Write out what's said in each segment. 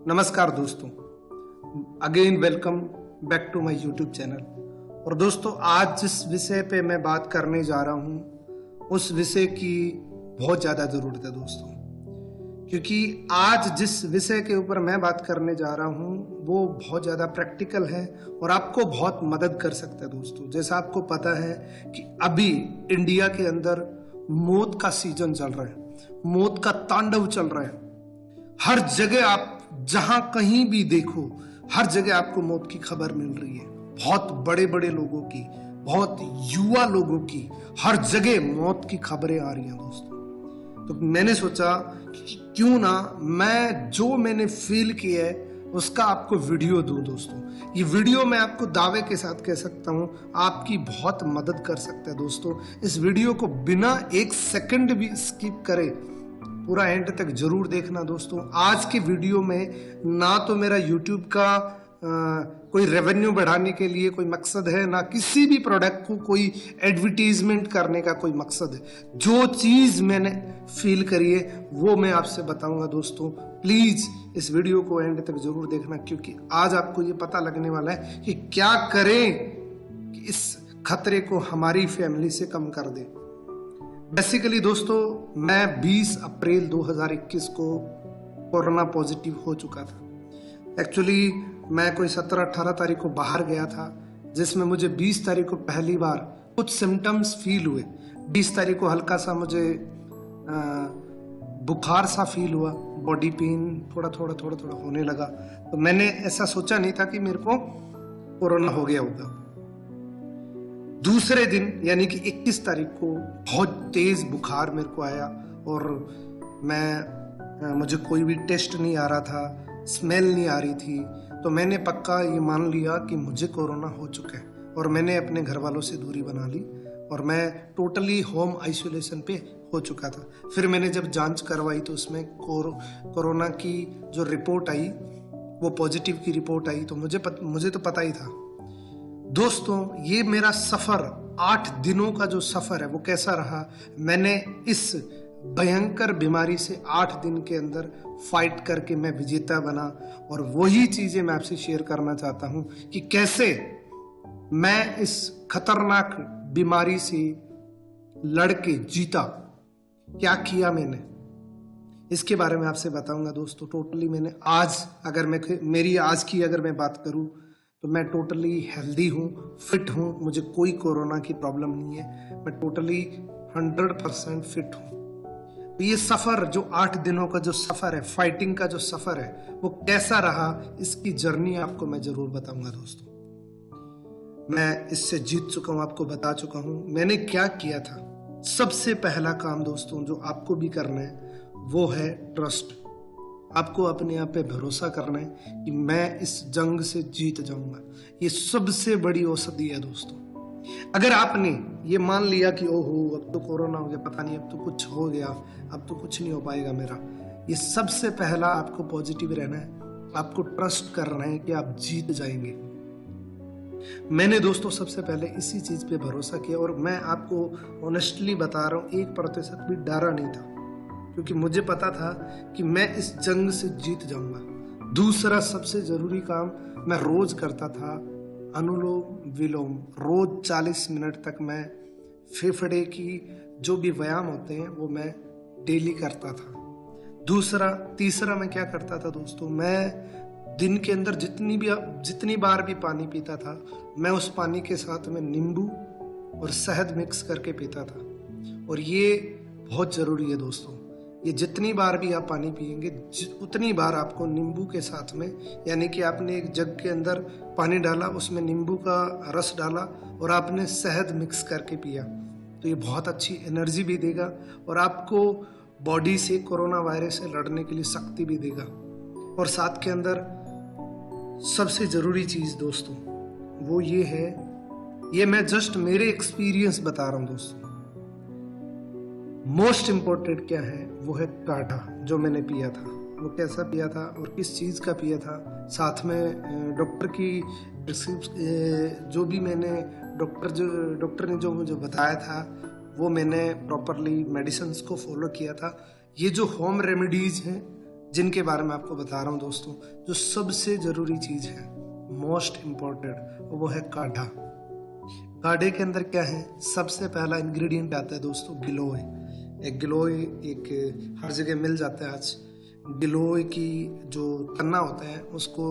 नमस्कार दोस्तों, again welcome back to my YouTube channel. और दोस्तों, आज जिस विषय पे मैं बात करने जा रहा हूँ उस विषय की बहुत ज़्यादा ज़रूरत है दोस्तों, क्योंकि आज जिस विषय के ऊपर मैं बात करने जा रहा हूँ वो बहुत ज़्यादा प्रैक्टिकल है और आपको बहुत मदद कर सकता है दोस्तों। जैसा आपको पता है कि अभी इंडिया के अंदर मौत का सीजन चल रहा है, मौत का तांडव चल रहा है। हर जगह आप जहां कहीं भी देखो, हर जगह आपको मौत की खबर मिल रही है। बहुत बड़े बड़े लोगों की, बहुत युवा लोगों की, हर जगह मौत की खबरें आ रही हैं दोस्तों। तो मैंने सोचा कि क्यों ना मैंने फील किया है उसका आपको वीडियो दूं दोस्तों। ये वीडियो मैं आपको दावे के साथ कह सकता हूं आपकी बहुत मदद कर सकता है दोस्तों। इस वीडियो को बिना एक सेकंड भी स्किप करे पूरा एंड तक जरूर देखना दोस्तों। आज के वीडियो में ना तो मेरा YouTube का कोई रेवेन्यू बढ़ाने के लिए कोई मकसद है, ना किसी भी प्रोडक्ट को कोई एडवर्टीजमेंट करने का कोई मकसद है। जो चीज मैंने फील करी है वो मैं आपसे बताऊंगा दोस्तों। प्लीज इस वीडियो को एंड तक जरूर देखना, क्योंकि आज आपको ये पता लगने वाला है कि क्या करें कि इस खतरे को हमारी फैमिली से कम कर दें। बेसिकली दोस्तों, मैं 20 अप्रैल 2021 को कोरोना पॉजिटिव हो चुका था। एक्चुअली मैं कोई 17-18 तारीख को बाहर गया था, जिसमें मुझे 20 तारीख को पहली बार कुछ सिम्टम्स फील हुए। 20 तारीख को हल्का सा मुझे बुखार सा फील हुआ, बॉडी पेन थोड़ा थोड़ा होने लगा। तो मैंने ऐसा सोचा नहीं था कि मेरे को कोरोना हो गया होगा। दूसरे दिन यानी कि 21 तारीख को बहुत तेज बुखार मेरे को आया और मुझे कोई भी टेस्ट नहीं आ रहा था, स्मेल नहीं आ रही थी। तो मैंने पक्का ये मान लिया कि मुझे कोरोना हो चुका है और मैंने अपने घर वालों से दूरी बना ली और मैं टोटली होम आइसोलेशन पे हो चुका था। फिर मैंने जब जांच करवाई तो उसमें कोरोना की जो रिपोर्ट आई वो पॉजिटिव की रिपोर्ट आई। तो मुझे तो पता ही था दोस्तों। ये मेरा सफ़र 8 दिनों का जो सफ़र है वो कैसा रहा। मैंने इस भयंकर बीमारी से 8 दिन के अंदर फाइट करके मैं विजेता बना, और वही चीज़ें मैं आपसे शेयर करना चाहता हूँ कि कैसे मैं इस खतरनाक बीमारी से लड़ के जीता, क्या किया मैंने, इसके बारे में आपसे बताऊंगा दोस्तों। टोटली मैंने मेरी आज की अगर मैं बात करूं तो मैं टोटली हेल्दी हूँ, फिट हूँ, मुझे कोई कोरोना की प्रॉब्लम नहीं है। मैं टोटली 100% फिट हूँ। तो ये सफ़र जो 8 दिनों का जो सफ़र है, फाइटिंग का जो सफ़र है, वो कैसा रहा, इसकी जर्नी आपको मैं ज़रूर बताऊंगा दोस्तों। मैं इससे जीत चुका हूँ, आपको बता चुका हूँ मैंने क्या किया था। सबसे पहला काम दोस्तों जो आपको भी करना है वो है ट्रस्ट। आपको अपने आप पे भरोसा करना है कि मैं इस जंग से जीत जाऊंगा। ये सबसे बड़ी औषधि है दोस्तों। अगर आपने ये मान लिया कि ओहो अब तो कोरोना हो गया, पता नहीं अब तो कुछ हो गया, अब तो कुछ नहीं हो पाएगा मेरा, ये सबसे पहला आपको पॉजिटिव रहना है। आपको ट्रस्ट करना है कि आप जीत जाएंगे। मैंने दोस्तों सबसे पहले इसी चीज पे भरोसा किया और मैं आपको ऑनेस्टली बता रहा हूँ 1% भी डरा नहीं था, क्योंकि मुझे पता था कि मैं इस जंग से जीत जाऊंगा। दूसरा सबसे जरूरी काम मैं रोज करता था अनुलोम विलोम। रोज 40 मिनट तक मैं फेफड़े की जो भी व्यायाम होते हैं वो मैं डेली करता था। तीसरा मैं क्या करता था दोस्तों, मैं दिन के अंदर जितनी बार भी पानी पीता था, मैं उस पानी के साथ में नींबू और शहद मिक्स करके पीता था। और ये बहुत जरूरी है दोस्तों, ये जितनी बार भी आप पानी पिएंगे उतनी बार आपको नींबू के साथ में, यानी कि आपने एक जग के अंदर पानी डाला, उसमें नींबू का रस डाला और आपने शहद मिक्स करके पिया, तो ये बहुत अच्छी एनर्जी भी देगा और आपको बॉडी से कोरोना वायरस से लड़ने के लिए शक्ति भी देगा। और साथ के अंदर सबसे ज़रूरी चीज़ दोस्तों वो ये है, ये मैं जस्ट मेरे एक्सपीरियंस बता रहा हूँ दोस्तों। मोस्ट इम्पोर्टेंट क्या है वो है काढ़ा जो मैंने पिया था। वो कैसा पिया था और किस चीज़ का पिया था, साथ में डॉक्टर की जो भी मैंने डॉक्टर ने जो मुझे बताया था वो मैंने प्रॉपरली मेडिसिन्स को फॉलो किया था। ये जो होम रेमेडीज़ हैं जिनके बारे में आपको बता रहा हूँ दोस्तों। जो सबसे जरूरी चीज है, मोस्ट इम्पोर्टेंट, वो है काढ़ा। काढ़े के अंदर क्या है, सबसे पहला इंग्रेडिएंट आता है दोस्तों गिलोय। एक हर जगह मिल जाता है आज। गिलोय की जो तन्ना होता है उसको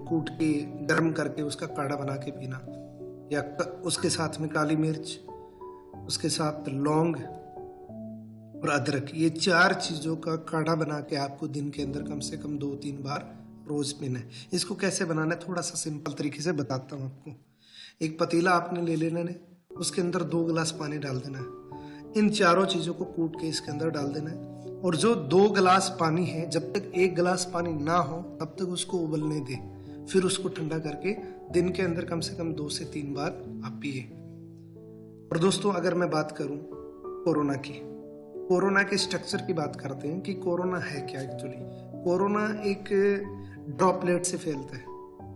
कूट के गर्म करके उसका काढ़ा बना के पीना, या उसके साथ में काली मिर्च, उसके साथ लौंग और अदरक, ये 4 चीज़ों का काढ़ा बना के आपको दिन के अंदर कम से कम 2-3 बार रोज पीना है। इसको कैसे बनाना है थोड़ा सा सिंपल तरीके से बताता हूँ आपको। एक पतीला आपने ले लेना है, उसके अंदर 2 गिलास पानी डाल देना है। इन चारों चीज़ों को कूट के इसके अंदर डाल देना है, और जो 2 गिलास पानी है, जब तक 1 गिलास पानी ना हो तब तक उसको उबलने दे। फिर उसको ठंडा करके दिन के अंदर कम से कम 2 से 3 बार आप पिए। और दोस्तों अगर मैं बात करूं कोरोना के स्ट्रक्चर की बात करते हैं कि कोरोना है क्या। एक्चुअली कोरोना एक ड्रॉपलेट से फैलता है।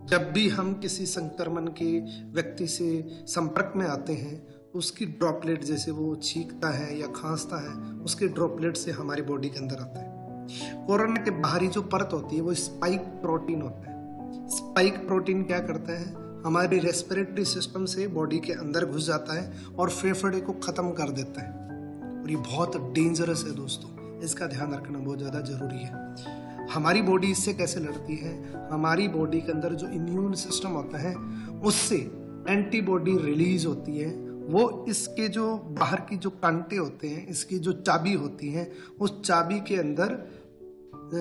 जब भी हम किसी संक्रमण के व्यक्ति से संपर्क में आते हैं, उसकी ड्रॉपलेट, जैसे वो छींकता है या खांसता है, उसके ड्रॉपलेट से हमारी बॉडी के अंदर आता है। कोरोना के बाहरी जो परत होती है वो स्पाइक प्रोटीन होता है। स्पाइक प्रोटीन क्या करता है, हमारी रेस्पिरेटरी सिस्टम से बॉडी के अंदर घुस जाता है और फेफड़े को खत्म कर देता है। और ये बहुत डेंजरस है दोस्तों, इसका ध्यान रखना बहुत ज़्यादा जरूरी है। हमारी बॉडी इससे कैसे लड़ती है, हमारी बॉडी के अंदर जो इम्यून सिस्टम होता है उससे एंटीबॉडी रिलीज होती है। वो इसके जो बाहर की जो कांटे होते हैं, इसकी जो चाबी होती है, उस चाबी के अंदर,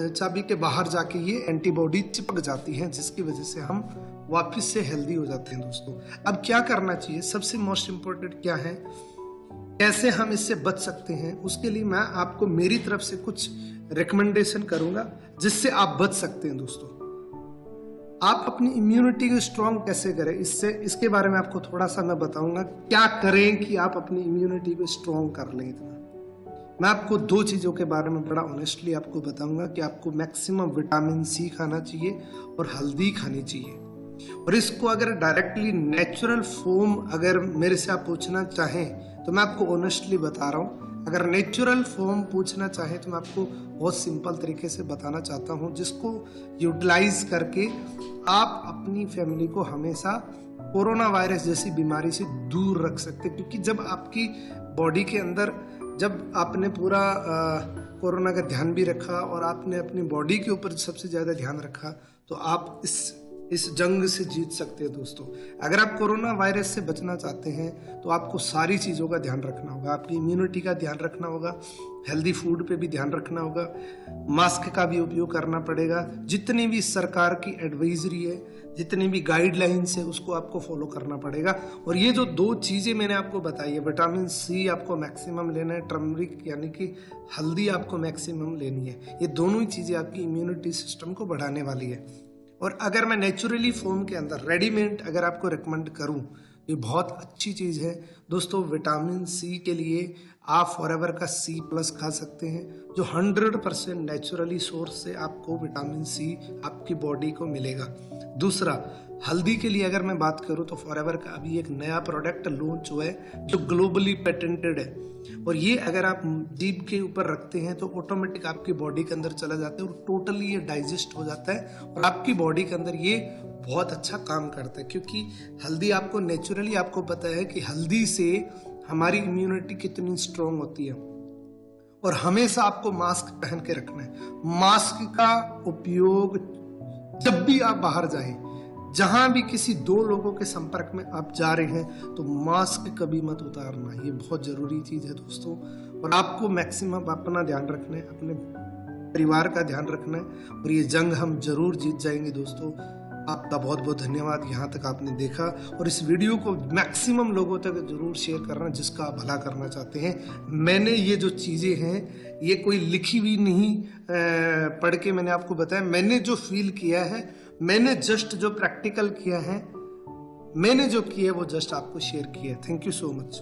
चाबी के बाहर जाके ये एंटीबॉडी चिपक जाती है, जिसकी वजह से हम वापस से हेल्दी हो जाते हैं दोस्तों। अब क्या करना चाहिए, सबसे मोस्ट इम्पोर्टेंट क्या है, कैसे हम इससे बच सकते हैं, उसके लिए मैं आपको मेरी तरफ से कुछ रिकमेंडेशन करूंगा जिससे आप बच सकते हैं दोस्तों। आप अपनी इम्यूनिटी को स्ट्रांग कैसे करें, इसके बारे में आपको थोड़ा सा मैं बताऊंगा। क्या करें कि आप अपनी इम्यूनिटी को स्ट्रांग कर लें। इतना मैं आपको 2 चीज़ों के बारे में बड़ा ऑनेस्टली आपको बताऊंगा कि आपको मैक्सिमम विटामिन सी खाना चाहिए और हल्दी खानी चाहिए। और इसको अगर डायरेक्टली नेचुरल फॉर्म अगर मेरे से आप पूछना चाहें तो मैं आपको ऑनेस्टली बता रहा हूँ। अगर नेचुरल फॉर्म पूछना चाहे तो मैं आपको बहुत सिंपल तरीके से बताना चाहता हूँ, जिसको यूटिलाइज करके आप अपनी फैमिली को हमेशा कोरोना वायरस जैसी बीमारी से दूर रख सकते हैं। क्योंकि जब आपकी बॉडी के अंदर, जब आपने पूरा कोरोना का ध्यान भी रखा और आपने अपनी बॉडी के ऊपर सबसे ज़्यादा ध्यान रखा, तो आप इस जंग से जीत सकते हैं दोस्तों। अगर आप कोरोना वायरस से बचना चाहते हैं तो आपको सारी चीज़ों का ध्यान रखना होगा। आपकी इम्यूनिटी का ध्यान रखना होगा, हेल्दी फूड पे भी ध्यान रखना होगा, मास्क का भी उपयोग करना पड़ेगा। जितनी भी सरकार की एडवाइजरी है, जितनी भी गाइडलाइंस है, उसको आपको फॉलो करना पड़ेगा। और ये जो 2 चीज़ें मैंने आपको बताई है, विटामिन सी आपको मैक्सिमम लेना है, टर्मरिक यानी कि हल्दी आपको मैक्सिमम लेनी है। ये दोनों ही चीज़ें आपकी इम्यूनिटी सिस्टम को बढ़ाने वाली है। और अगर मैं नेचुरली फॉर्म के अंदर रेडीमेड अगर आपको रिकमेंड करूं, ये बहुत अच्छी चीज़ है दोस्तों। विटामिन सी के लिए आप फॉरएवर का C+ खा सकते हैं, जो 100% नेचुरली सोर्स से आपको विटामिन सी आपकी बॉडी को मिलेगा। दूसरा, हल्दी के लिए अगर मैं बात करूं तो फॉरएवर का अभी एक नया प्रोडक्ट लॉन्च हुआ है जो ग्लोबली पेटेंटेड है। और ये अगर आप जीभ के ऊपर रखते हैं तो ऑटोमेटिक आपकी बॉडी के अंदर चला जाता है और टोटली ये डाइजेस्ट हो जाता है और आपकी बॉडी के अंदर ये बहुत अच्छा काम करता है। क्योंकि हल्दी आपको नेचुरली, आपको पता है कि हल्दी से हमारी इम्यूनिटी कितनी स्ट्रांग होती है। और हमेशा आपको मास्क पहन के रखना है। मास्क का उपयोग जब भी आप बाहर जाएं, जहां भी किसी 2 लोगों के संपर्क में आप जा रहे हैं, तो मास्क कभी मत उतारना। ये बहुत जरूरी चीज है दोस्तों। और आपको मैक्सिमम अपना ध्यान रखना है, अपने परिवार का ध्यान रखना है, और ये जंग हम जरूर जीत जाएंगे दोस्तों। आपका बहुत बहुत धन्यवाद, यहाँ तक आपने देखा। और इस वीडियो को मैक्सिमम लोगों तक जरूर शेयर करना जिसका आप भला करना चाहते हैं। मैंने ये जो चीज़ें हैं ये कोई लिखी हुई नहीं, पढ़ के मैंने आपको बताया। मैंने जो फील किया है, मैंने जस्ट जो प्रैक्टिकल किया है, मैंने जो किया है वो जस्ट आपको शेयर किया है। Thank you so much.